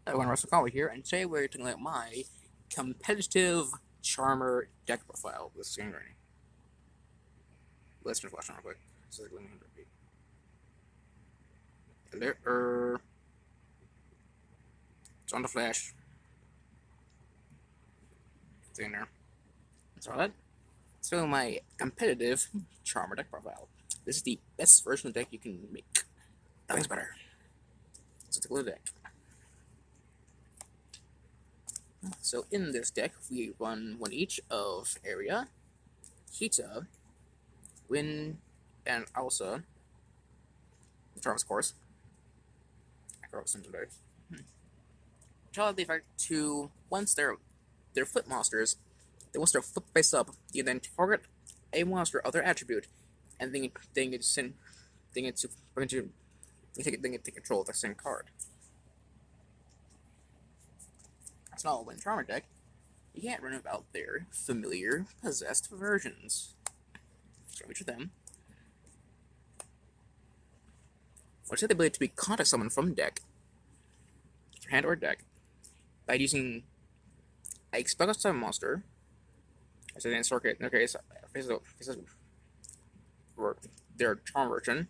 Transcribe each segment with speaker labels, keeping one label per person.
Speaker 1: Everyone, Russell Conway here, and today we're talking about my competitive Charmer deck profile with Screen Granny. Let's just watch it real quick. It's on the flash. It's in there. Saw that? So my competitive Charmer deck profile. This is the best version of the deck you can make. Nothing's better. So take a look at the deck. So in this deck, we run one each of Area, Hita, Win, and Alsa. Charms, of course. I wrote some today. Tell the effect to once they're foot monsters, they once they're foot face up, you then target a monster other attribute, and then get send then get to take control of the same card. That's not a Wind Charmer deck. You can't run about their familiar possessed versions. So each of them. Which has the ability to be contact summoned from deck, hand or deck, by using a spell summon monster, as an circuit, in their case, their charm version,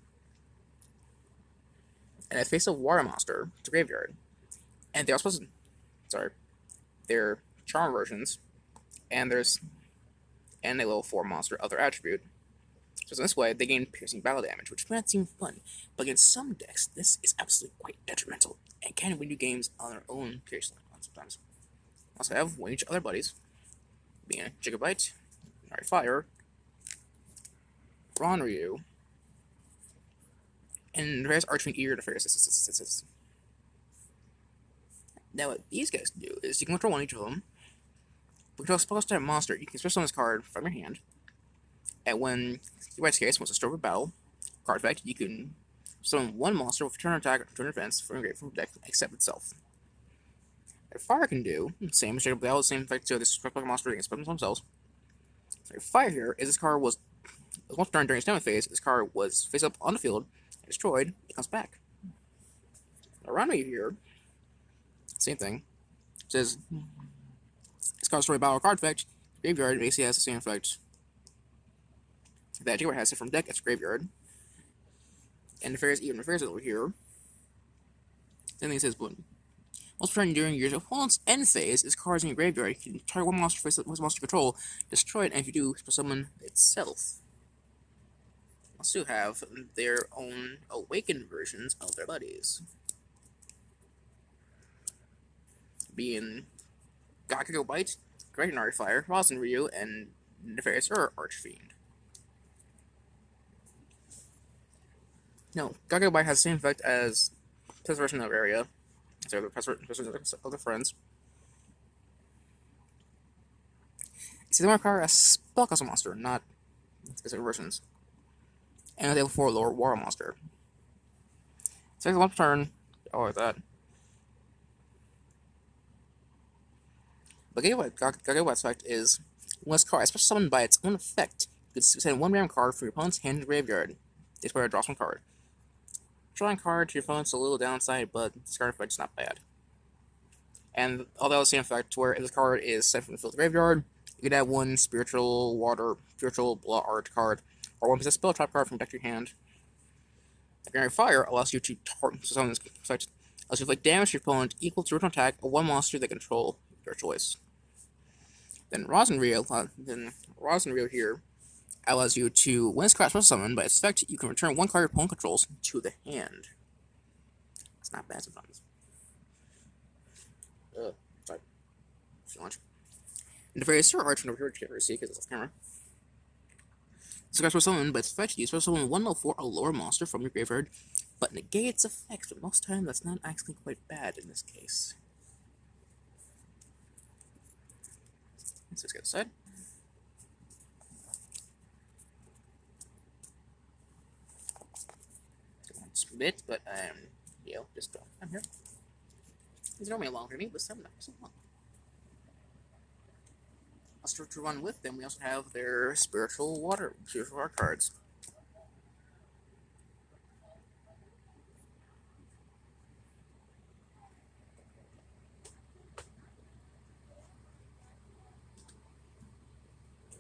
Speaker 1: and a face of water monster to graveyard. And they're also supposed to, their charm versions, and there's a level 4 monster other attribute. So in this way, they gain piercing battle damage, which might seem fun, but against some decks, this is absolutely quite detrimental, and can win you games on their own occasionally, sometimes. Also have one each other buddies, being a Gigabyte, Nari Fire, Ronryu, and various Archfiend Ear to various. Now what these guys can do is you can control one each of them. Control a spell type monster, you can special on this card from your hand. And when Gigabyte's case wants to store a battle card effect, you can summon one monster with turn attack or turn defense from your deck except itself. What Fire can do, same as Jacob Battle, same effect to this struck monster against themselves. So Fire here is this card was once turned during its damage phase, this card was face up on the field and destroyed, it comes back. Around me here, same thing. It says this card's story battle card effect, graveyard basically has the same effect that Jaguar has it from deck, it's graveyard. And even affairs over here. Then it says, but once turn during your opponent's end phase, this card is in your graveyard. You can target one monster face with monster control, destroy it, and if you do, summon itself. Also have their own awakened versions of their buddies. Being Gigabyte, Great Nari Fire, Ronryu, and Nefarious Archfiend. No, Gigabyte has the same effect as this version of Area. So the version of the friends. See, they mark a spellcaster monster, not specific versions. And they have 4 lower war monster. So one turn, like that. But Gigabyte's effect is when this card, especially summoned by its own effect, you can send one random card from your opponent's hand to graveyard. This way, draw some card. Drawing card to your opponent's a little downside, but this card effect's not bad. And although the same effect, where if this card is sent from the field to graveyard, you could add one spiritual blood art card, or one spell trap card from deck to your hand. Granary Fire allows you to summon this effect, allows you to inflict damage to your opponent equal to original attack of one monster they control your choice. Then Ronryu here allows you to, when it's special summon, by its effect, you can return one card your opponent controls to the hand. It's not bad sometimes. Sorry. Too much. And the various Archfiend over here, which you can't see because it's off camera. So special summon, by its effect, you special summon 1/4 a lower monster from your graveyard, but negate its effects, but most time that's not actually quite bad in this case. So let's get aside. Bit, but just go. I'm here. These are normally long for me, but some not so long. Also to run with them, we also have their spiritual water cards.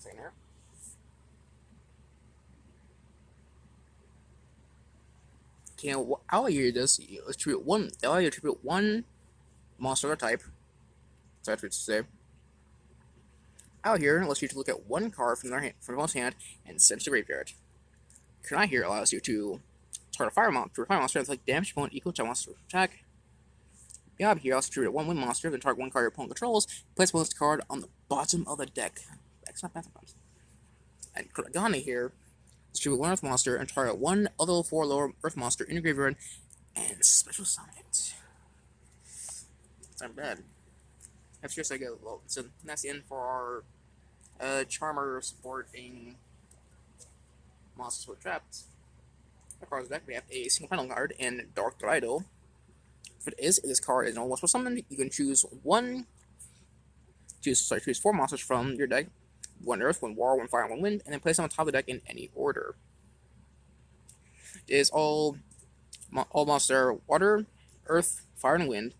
Speaker 1: Trainer. Okay, now what I'll use this, let's treat one, I'll attribute one monster type, so that's what to say. Out here, let's you to look at one card from their hand, from one's hand and send it to the graveyard. Kunai here allows you to target a fire monster that's like damage opponent equal to a monster attack. Yob here also tribute one monster, then target one card your opponent controls, place one card on the bottom of the deck. That's not bad sometimes. And Kuragane here, distribute one earth monster and target one other 4 lower earth monster in your graveyard and special summon it. That's not bad. That's just like well, so that's the end for our Charmer supporting monsters with trapped. Across the deck, we have a single final card in Dark Dorado. What it is, this card is an all-special summon. You can choose 4 monsters from your deck, 1 earth, 1 water, 1 fire, and 1 wind, and then place them on top of the deck in any order. It is all monster water, earth, fire, and wind.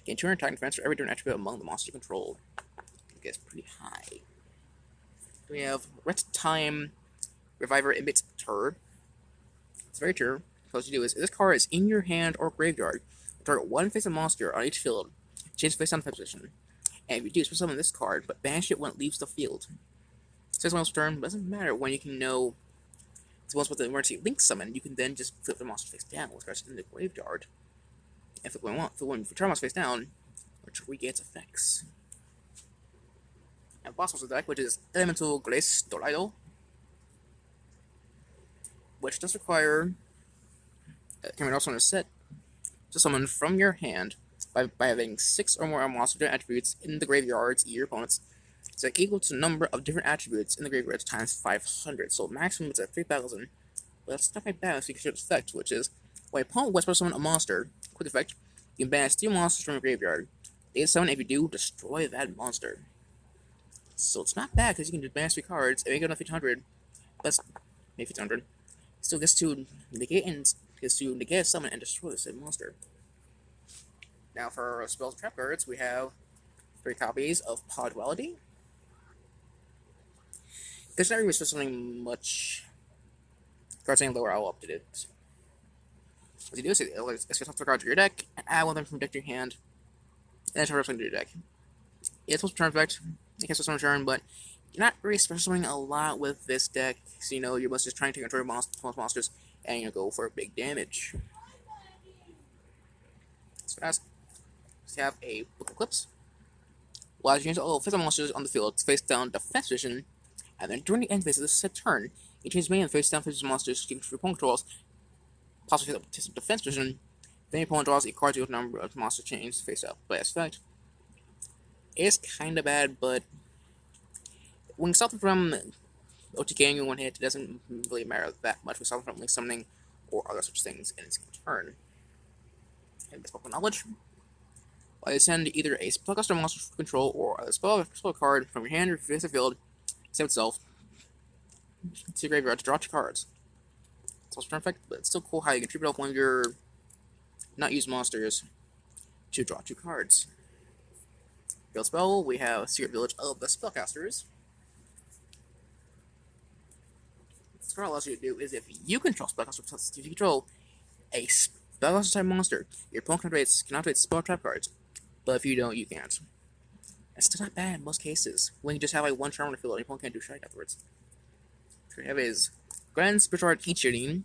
Speaker 1: Gain 200 attack and defense for every different attribute among the monsters you control. It gets pretty high. We have Rest Time Reviver Emits Turd. It's very true. What you do is, if this card is in your hand or graveyard, target one face-up monster on each field, change face down position, and if you do, special summon this card, but banish it when it leaves the field. Says one else turn, but it doesn't matter when you can know it's once with the emergency link summon, you can then just flip the monster face down with regards in the graveyard. And if you turn monster face down, which regains effects. And boss monster deck, which is Elemental Grace Dorado, which does require can also in a set to summon from your hand by having 6 or more monster attributes in the graveyards of your opponents. It's like equal to the number of different attributes in the graveyards times 500. So maximum is at 3,000. But that's not quite bad, so you can show its effect, which is when a opponent wants to summon a monster, quick effect, you can banish 2 monsters from your graveyard. They summon, if you do, destroy that monster. So it's not bad because you can just banish 3 cards and make it another 300. That's maybe 300. Still gets to negate a summon and destroy the same monster. Now for our spells and trap cards, we have 3 copies of Pod Duality. There's not really something much. Cards saying lower, I'll update it. What you do is it's top 3 cards to your deck, and add 1 of them from deck to your hand, and then turn something to your deck. It's supposed to turn effect, it can special summon turn, but you're not really special summoning a lot with this deck, so you know you're mostly just trying to control monsters and you go for big damage. So fast. We have a Book Eclipse. Allows you to change all physical monsters on the field to face down defense position, and then during the end phase of this set turn, you change main and face down physical monsters to your opponent controls, possibly to some defense position. Then your opponent draws a card to the number of monster chains face up. By effect, it's kinda bad, but when something from OTKing in one hit, it doesn't really matter that much with something from link summoning or other such things in its turn. And this Pokemon Knowledge. While you send either a spellcaster monster for control or a spell card from your hand or face the field, save itself to your graveyard to draw 2 cards. It's also turn effect, but it's still cool how you can tribute off one of your not used monsters to draw 2 cards. Field spell, we have Secret Village of the Spellcasters. What it allows you to do is if you control spellcasters, if you control a spellcaster type monster, your opponent can activate spell trap cards, but if you don't, you can't. It's still not bad in most cases, when you just have like 1 charm on the field and your opponent can't do shit afterwards. What we have is Grand Spiritual Art Ichirin,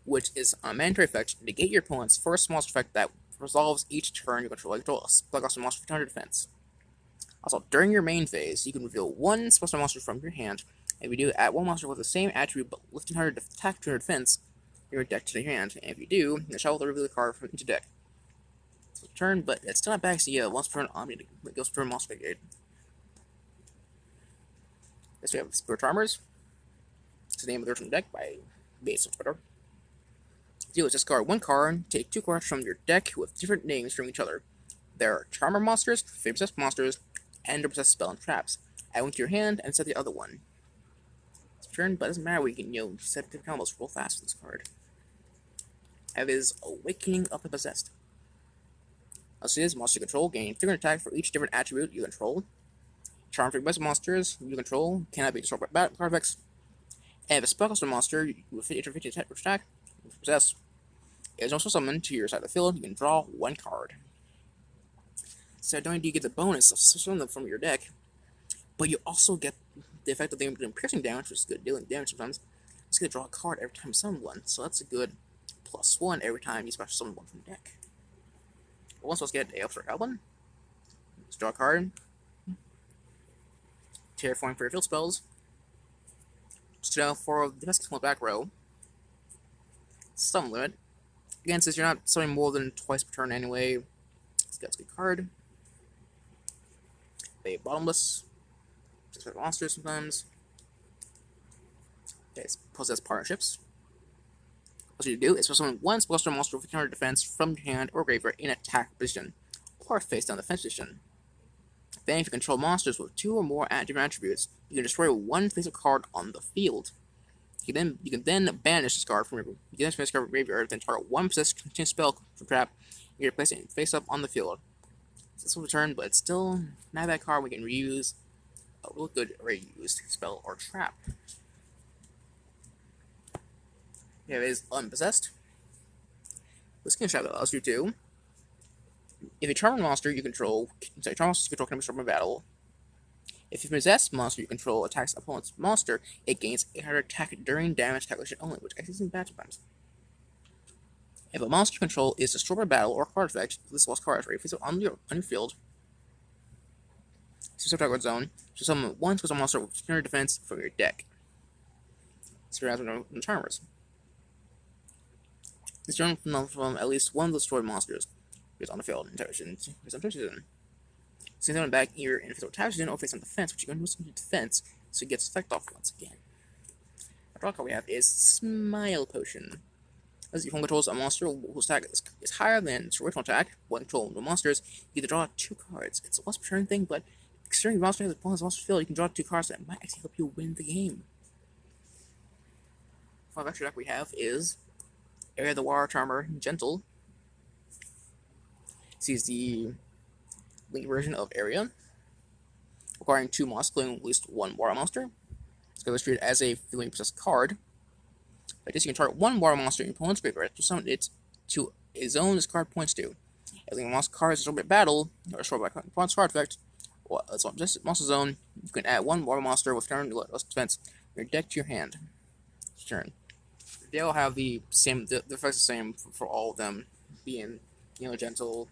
Speaker 1: which is a mandatory effect, negate your opponent's first monster effect that resolves each turn you control. You control a spellcaster monster for 200 defense. Also, during your main phase, you can reveal 1 spellcaster monster from your hand. If you do, add 1 monster with the same attribute but with 200 attack, 200 defense, your deck to your hand. And if you do, you shall reveal the card from each deck. So turn, but it's still not back, so yeah, once per turn Omni goes per turn Monster Brigade. Next we have Spirit Charmers. It's the name of the original deck by Base on Twitter. Do is discard 1 card, take 2 cards from your deck with different names from each other. There are Charmer monsters, Fate Possessed monsters, and Possessed Spell and Traps. Add 1 to your hand and set the other one. Turn, but it doesn't matter, we can, set the combos real fast with this card. Have is Awakening of the Possessed. Also, is monster control, gain 300 attack for each different attribute you control. Charm for best monsters you control cannot be destroyed by battle card effects. And if a spellcaster monster with 50 attack, possess, is also summoned to your side of the field, you can draw one card. So not only do you get the bonus of summoning them from your deck, but you also get the effect of them doing piercing damage, which is good, dealing damage sometimes. It's going to draw a card every time you summon one, so that's a good +1 every time you special summon one from the deck. But once let's get a Elfster Goblin. Let's draw a card. Terraforming for your field spells. So for the best one back row, summon limit. Again, since you're not summoning more than twice per turn anyway, that's a good card. A bottomless. Just for monsters sometimes. Okay, possess partnerships. What you do is summon one spellcaster monster with counter defense from your hand or graveyard in attack position, or face down defense position. Then, if you control monsters with 2 or more different attributes, you can destroy one face-up card on the field. You can then banish this card from your graveyard, then target one possessed continuous spell from trap, and you replace it face up on the field. This will return, but it's still not a bad card we can reuse a real good reused spell or trap. Here is Unpossessed. This can trap allows you to. If a charmed monster you control, can be struck in battle. If a possessed monster you control attacks opponent's monster, it gains 800 attack during damage calculation only, which actually isn't bad sometimes. If a monster you control is destroyed by battle or card effect, this lost card is ready on your field. Specific target zone, so summon one special monster with 200 defense from your deck. So you're from the Charmers. This turn from at least one of the destroyed monsters is on the field in Terration. Send them back either in physical Terration or face on defense, which you're going to use defense, so it gets effect off once again. The draw card we have is Smile Potion. As your opponent controls a monster whose attack is higher than its original attack, when control no monsters, you get to draw 2 cards. It's a once per turn thing, but considering your monster has opponent's monster field, you can draw 2 cards that might actually help you win the game. The final extra deck we have is Area of the Water Charmer Gentle. This is the Link version of Area, requiring 2 monsters, including at least 1 water monster. It's going to be treated as a feeling possessed card. Like this, you can target 1 water monster in your opponent's graveyard to summon it to a zone this card points to. As a monster card is destroyed by battle, or destroyed by opponent's card effect, or just monster zone, you can add 1 water monster with turn less defense from your deck to your hand. Turn. They all have the same, the effects the same for all of them, being, Gentle,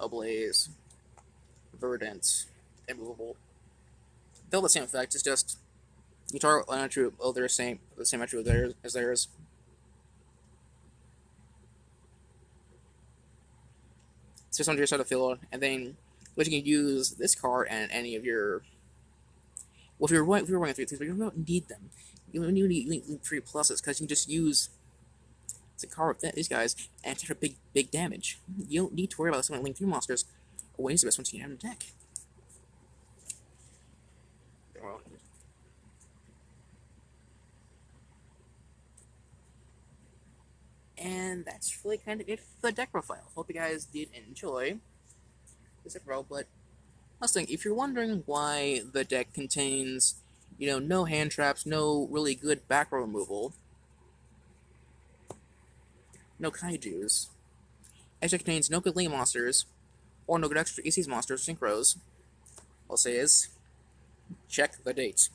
Speaker 1: Ablaze, Verdant, Immovable. They're all the same effect, it's just you target an attribute of the same attribute as theirs. So on your side of the field, and then you can use this card and any of your. Well, if you're running 3 things, but you don't need them. You don't need Link 3 pluses because you can just use the card with these guys and take big damage. You don't need to worry about summoning Link 3 monsters or any of the best ones you have in the deck. Well, and that's really kind of it for the deck profile. Hope you guys did enjoy this deck profile, but last thing, if you're wondering why the deck contains, no hand traps, no really good back row removal, no kaijus, actually contains no good lane monsters, or no good extra ECs monsters, synchros, all I'll say is, check the dates.